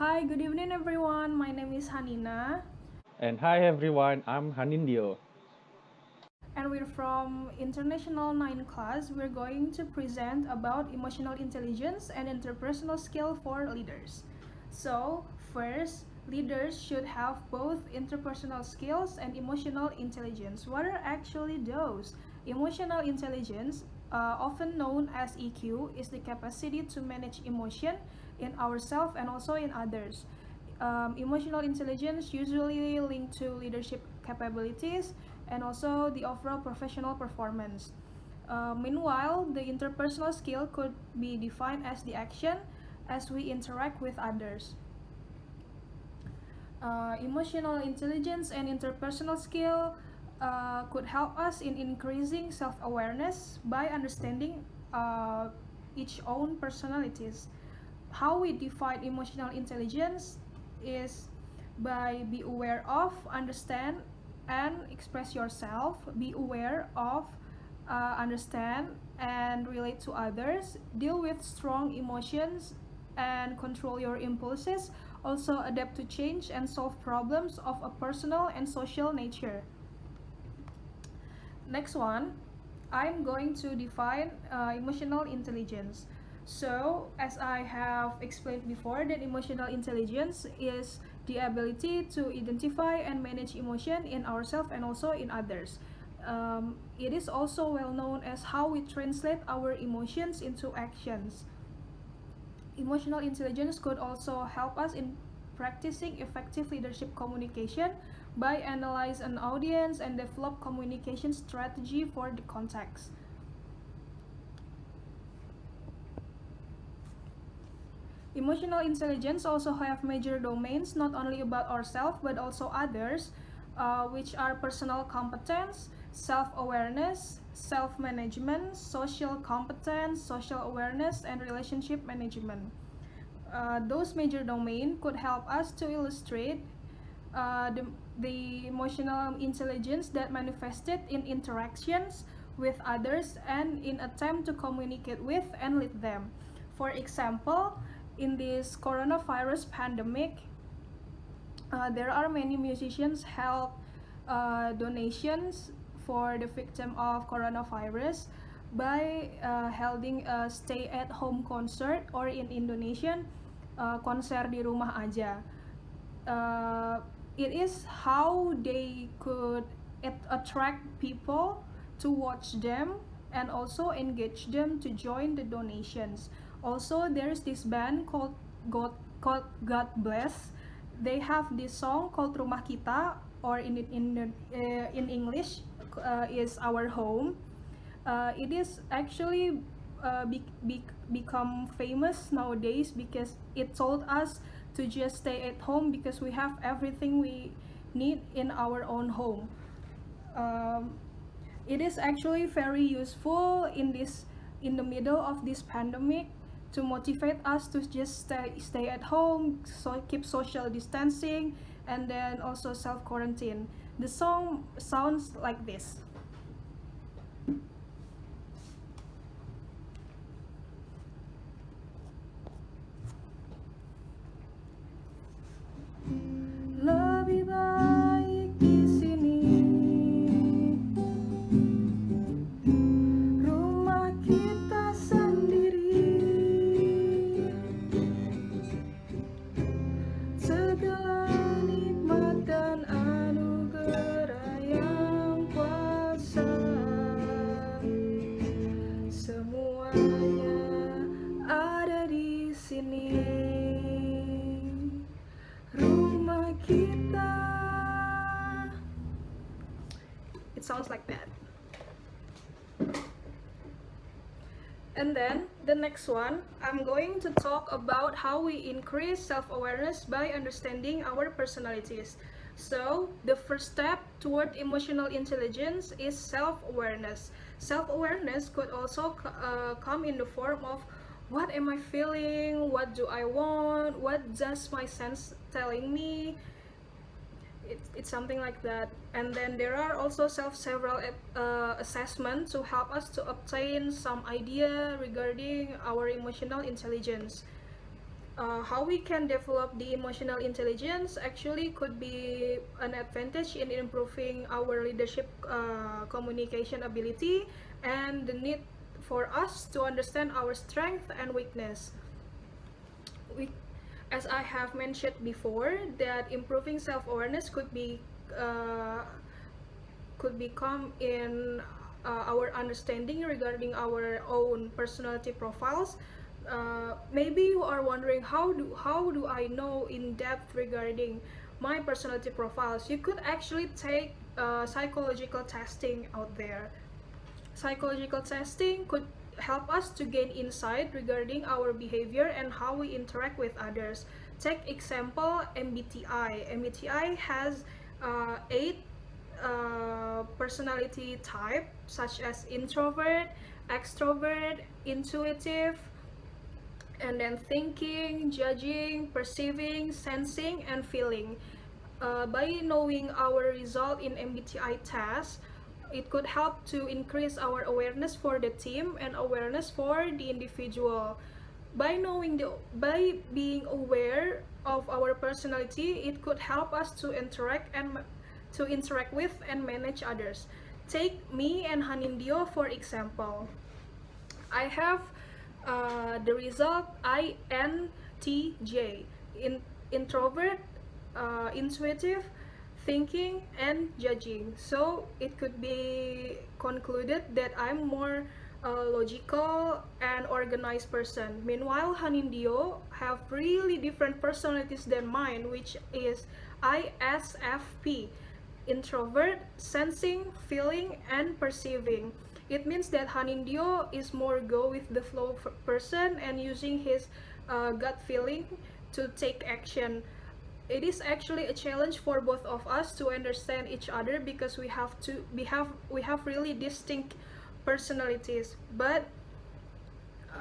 Hi, good evening everyone. My name is Hanina And hi everyone, I'm Hanindio. and we're from International 9 class. We're going to present about emotional intelligence and interpersonal skill for leaders. So, first, leaders should have both interpersonal skills and emotional intelligence. What are actually those? Emotional intelligence, often known as EQ, is the capacity to manage emotion in ourselves and also in others. Emotional intelligence usually linked to leadership capabilities and also the overall professional performance. Meanwhile, the interpersonal skill could be defined as the action as we interact with others. Emotional intelligence and interpersonal skill could help us in increasing self-awareness by understanding each own personalities. How we define emotional intelligence is by be aware of, understand, and express yourself. Be aware of, understand, and relate to others. Deal with strong emotions and control your impulses. Also, adapt to change and solve problems of a personal and social nature. Next one, I'm going to define emotional intelligence. So, as I have explained before, that emotional intelligence is the ability to identify and manage emotion in ourselves and also in others. It is also well known as how we translate our emotions into actions. Emotional intelligence could also help us in practicing effective leadership communication by analyze an audience and develop communication strategy for the context. Emotional intelligence also have major domains, not only about ourselves but also others, which are personal competence, self-awareness, self-management, social competence, social awareness, and relationship management. Those major domains could help us to illustrate uh, the, the emotional intelligence that manifested in interactions with others and in attempt to communicate with and lead them. For example, in this coronavirus pandemic, there are many musicians held donations for the victim of coronavirus by holding a stay-at-home concert, or in Indonesian, konser di rumah aja. uh, it is how they could attract people to watch them and also engage them to join the donations. Also, there's this band called God Bless. They have this song called Rumah Kita, or in English is Our Home. It is actually become famous nowadays because it told us to just stay at home because we have everything we need in our own home. Um, it is actually very useful in the middle of this pandemic to motivate us to just stay at home, so keep social distancing, and then also self quarantine. The song sounds like this. Lebih baik di sini, rumah kita sendiri, segala nikmat dan anugerah yang kuasa, semuanya ada di sini. Rumah kita. It sounds like that. And then the next one, I'm going to talk about how we increase self-awareness by understanding our personalities. So, the first step toward emotional intelligence is self-awareness. Self-awareness could also come in the form of what am I feeling, what do I want, what does my sense telling me, it's something like that. And then there are also several assessments to help us to obtain some idea regarding our emotional intelligence. How we can develop the emotional intelligence actually could be an advantage in improving our leadership communication ability and the need for us to understand our strength and weakness. We, as I have mentioned before, that improving self-awareness uh, could become in our understanding regarding our own personality profiles. Maybe you are wondering how do I know in depth regarding my personality profiles. You could actually take psychological testing out there. Psychological testing could help us to gain insight regarding our behavior and how we interact with others. Take example MBTI. MBTI has eight personality type such as introvert, extrovert, intuitive, and then thinking, judging, perceiving, sensing, and feeling. By knowing our result in MBTI test, it could help to increase our awareness for the team and awareness for the individual. By being aware of our personality, it could help us to interact with and manage others. Take me and Hanindio for example. I have the result INTJ, in introvert, intuitive, thinking, and judging. So it could be concluded that I'm more logical and organized person. Meanwhile, Hanindio have really different personalities than mine, which is ISFP, introvert, sensing, feeling, and perceiving. It means that Hanindio is more go with the flow person and using his gut feeling to take action. It is actually a challenge for both of us to understand each other because we have really distinct personalities. But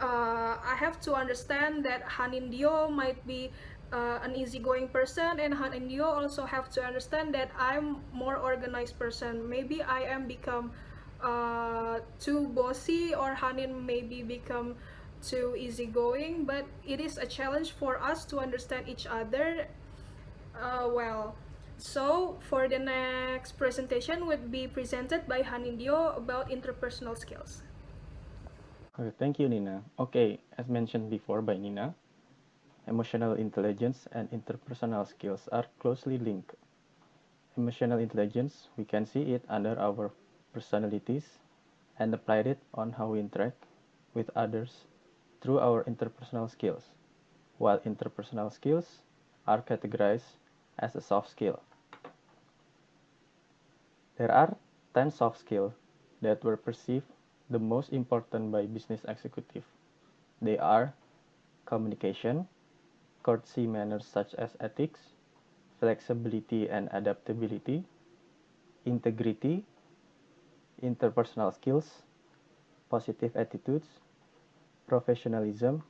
I have to understand that Hanindio might be an easygoing person, and Hanindio also have to understand that I'm more organized person. Maybe I am become too bossy, or Hanin maybe become too easygoing. But it is a challenge for us to understand each other well. So for the next presentation would be presented by Hanindio about interpersonal skills. Okay, thank you, Nina. Okay, as mentioned before by Nina, emotional intelligence and interpersonal skills are closely linked. Emotional intelligence, we can see it under our personalities and apply it on how we interact with others through our interpersonal skills, while interpersonal skills are categorized as a soft skill. There are 10 soft skills that were perceived the most important by business executives. They are communication, courtesy manners such as ethics, flexibility and adaptability, integrity, interpersonal skills, positive attitudes, professionalism,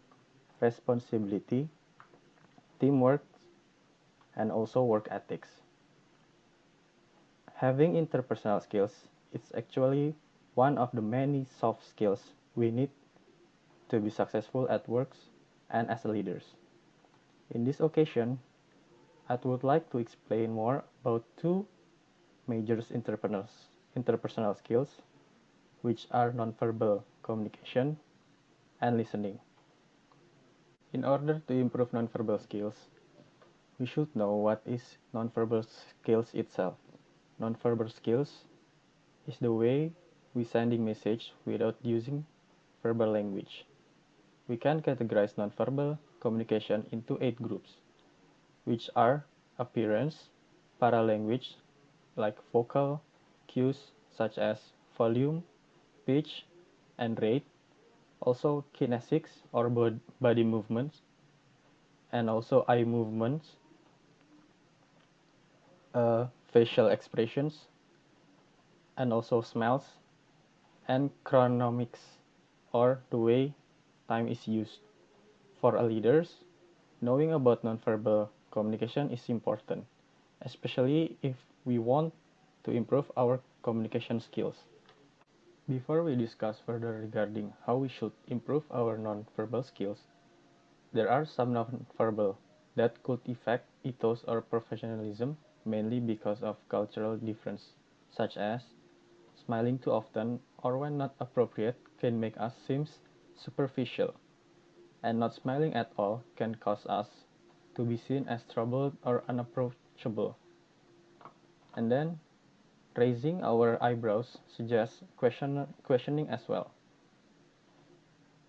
responsibility, teamwork, and also work ethics. Having interpersonal skills is actually one of the many soft skills we need to be successful at work and as leaders. In this occasion, I would like to explain more about two major interpersonal skills, which are nonverbal communication and listening. In order to improve nonverbal skills, we should know what is nonverbal skills itself. Nonverbal skills is the way we sending message without using verbal language. We can categorize nonverbal communication into 8 groups, which are appearance, paralanguage like vocal cues such as volume, pitch, and rate, also kinesics or body movements, and also eye movements, facial expressions, and also smells, and chronomics, or the way time is used. For a leaders, knowing about nonverbal communication is important, especially if we want to improve our communication skills. Before we discuss further regarding how we should improve our nonverbal skills, There are some nonverbal that could affect ethos or professionalism, mainly because of cultural difference, such as smiling too often or when not appropriate can make us seem superficial, and not smiling at all can cause us to be seen as troubled or unapproachable. And then raising our eyebrows suggests questioning as well.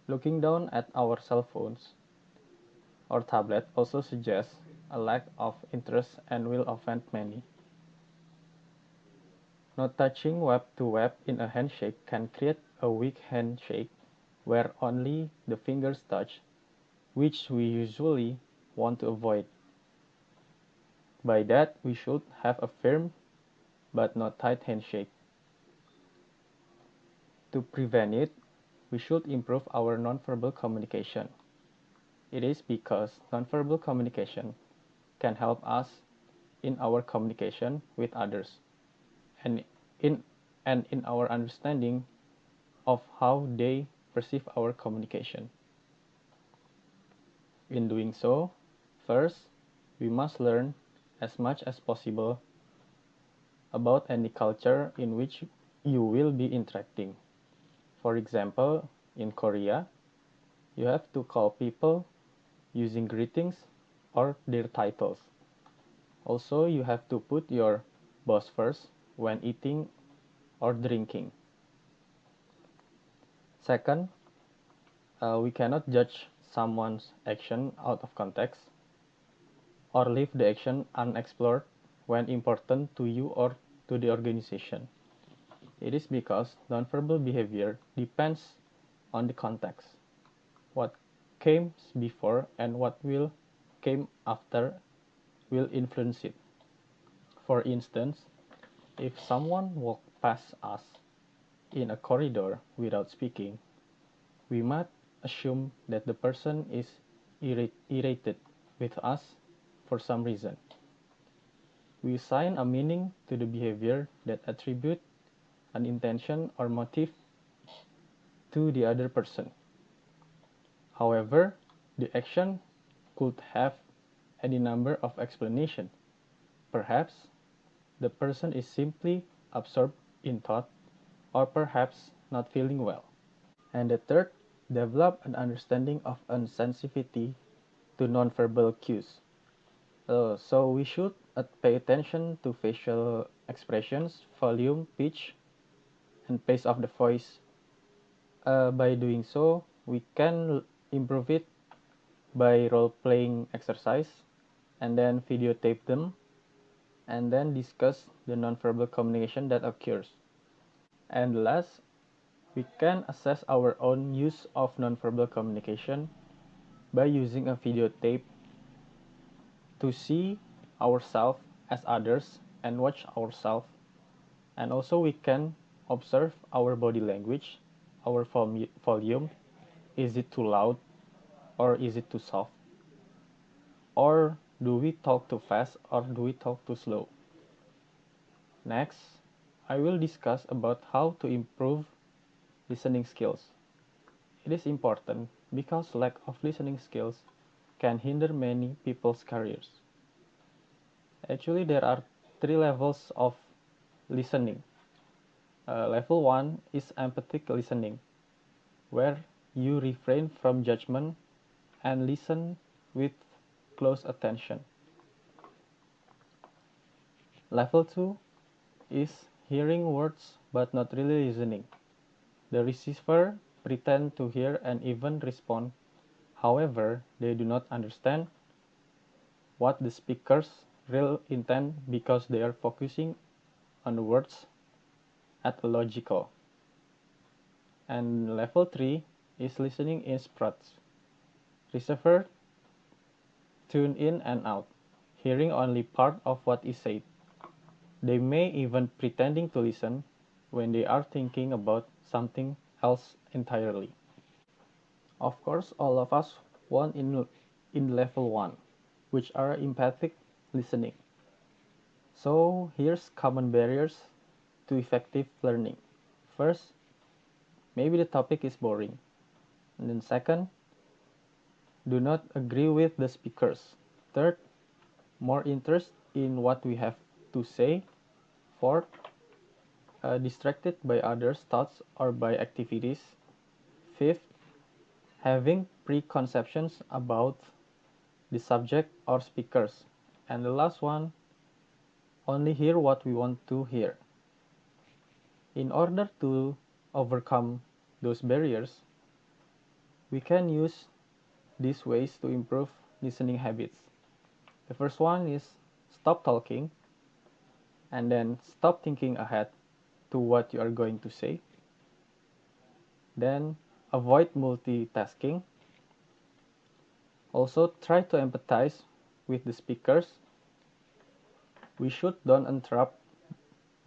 Looking down at our cell phones or tablet also suggests a lack of interest and will offend many. Not touching web to web in a handshake can create a weak handshake where only the fingers touch, which we usually want to avoid. By that, we should have a firm but not tight handshake. To prevent it, we should improve our nonverbal communication. It is because nonverbal communication can help us in our communication with others and in and in our understanding of how they perceive our communication. In doing so, first, we must learn as much as possible about any culture in which you will be interacting. For example, in Korea, you have to call people using greetings or their titles. Also, you have to put your boss first when eating or drinking. Second, we cannot judge someone's action out of context or leave the action unexplored when important to you or to the organization. It is because nonverbal behavior depends on the context. What came before and what will came after will influence it. For instance, if someone walked past us in a corridor without speaking, we might assume that the person is irritated with us for some reason. We assign a meaning to the behavior that attribute an intention or motive to the other person. However, the action could have any number of explanations. Perhaps the person is simply absorbed in thought, or perhaps not feeling well. And the third, develop an understanding of sensitivity to nonverbal cues. So we should pay attention to facial expressions, volume, pitch, and pace of the voice. By doing so, we can improve it by role-playing exercise, and then videotape them, and then discuss the nonverbal communication that occurs. And last, we can assess our own use of nonverbal communication by using a videotape to see ourselves as others and watch ourselves. And also we can observe our body language, our volume. Is it too loud or is it too soft? Or do we talk too fast or do we talk too slow? Next, I will discuss about how to improve listening skills. It is important because lack of listening skills can hinder many people's careers. Actually, there are three levels of listening. Level 1 is empathic listening, where you refrain from judgment and listen with close attention. Level 2 is hearing words but not really listening. The receiver pretend to hear and even respond. However, they do not understand what the speaker's real intent because they are focusing on words at a logical. And level 3 is listening in spurts. Receiver tune in and out, hearing only part of what is said. They may even pretending to listen when they are thinking about something else entirely. Of course, all of us want in level 1, which are empathic listening. So here's common barriers to effective learning. First, maybe the topic is boring. And then second, Do not agree with the speakers. Third, more interest in what we have to say. Fourth, distracted by others' thoughts or by activities. Fifth, having preconceptions about the subject or speakers. And the last one, only hear what we want to hear. In order to overcome those barriers, we can use these ways to improve listening habits. The first one is stop talking and then stop thinking ahead to what you are going to say. Then avoid multitasking. Also try to empathize with the speakers. We should don't interrupt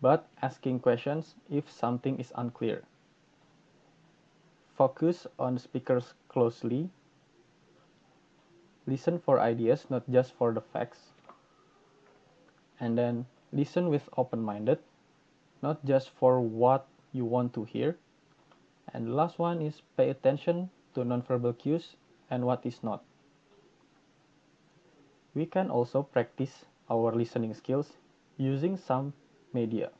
but asking questions if something is unclear. Focus on speakers closely. Listen for ideas, not just for the facts. And then listen with open-minded, not just for what you want to hear. And the last one is pay attention to nonverbal cues and what is not. We can also practice our listening skills using some media,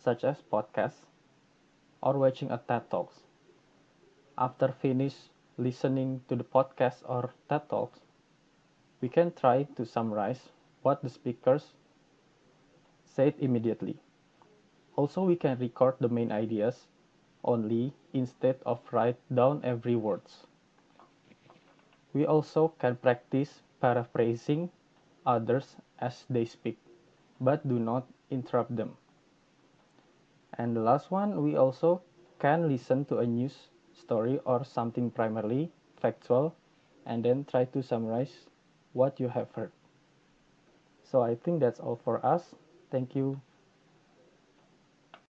such as podcasts or watching a TED Talks. After finish listening to the podcast or TED Talks, we can try to summarize what the speakers said immediately. Also, we can record the main ideas only instead of write down every words. We also can practice paraphrasing others as they speak, but do not interrupt them. And the last one, we also can listen to a news story or something primarily factual and then try to summarize what you have heard. So I think that's all for us. Thank you